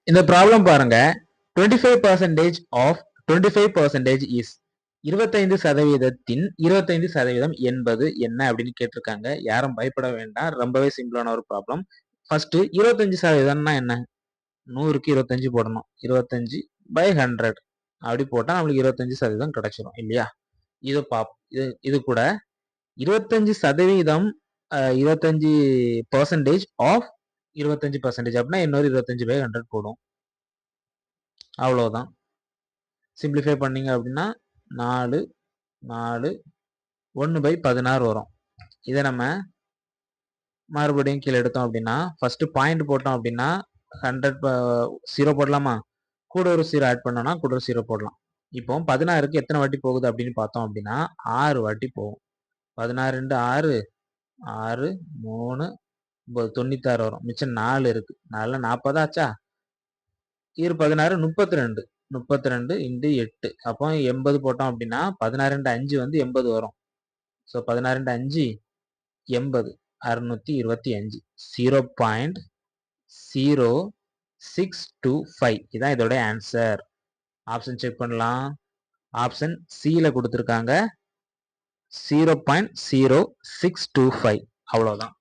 இந்த ப்ராப்ளம் பாருங்க. 25% of 25% is 25%இன் 25% என்பது என்ன அப்படின்னு கேட்டிருக்காங்க. யாரும் பயப்பட வேண்டாம். ரொம்பவே சிம்பிளான ஒரு ப்ராப்ளம். ஃபர்ஸ்ட் 25%னா என்ன? 100க்கு 25 போடணும். 25/100 அப்படி போட்டா நம்மளுக்கு 25% கிடைச்சிரும் இல்லையா? இது கூட 25% 25% ஆஃப் 25% அப்படின்னா இன்னொரு 25/100 போடும். அவ்வளவுதான். சிம்பிளிஃபை பண்ணீங்க அப்படின்னா 4 4 1/16 வரும். இதை நம்ம மறுபடியும் கீழே எடுத்தோம் அப்படின்னா ஃபர்ஸ்ட் பாயிண்ட் போட்டோம் அப்படின்னா 100 0 போடலாமா? கூட ஒரு 0 ஆட் பண்ணோம்னா கூட ஒரு 0 போடலாம். இப்போ 16க்கு எத்தனை வாட்டி போகுது அப்படின்னு பார்த்தோம் அப்படின்னா 6 வாட்டி போகும். 16 6 6 3 96 வரும். மிச்சம் 4 இருக்கு. 4 40 ஆச்சா? 16 32 32 × 8 அப்போ 80 போட்டோம் அப்படின்னா 16 × 5 வந்து 80 வரும். ஸோ 16 × 5 80 625 0.0625 இதான் இதோட ஆன்சர். ஆப்ஷன் செக் பண்ணலாம். ஆப்ஷன் சில கொடுத்துருக்காங்க 0.0625 அவ்வளவுதான்.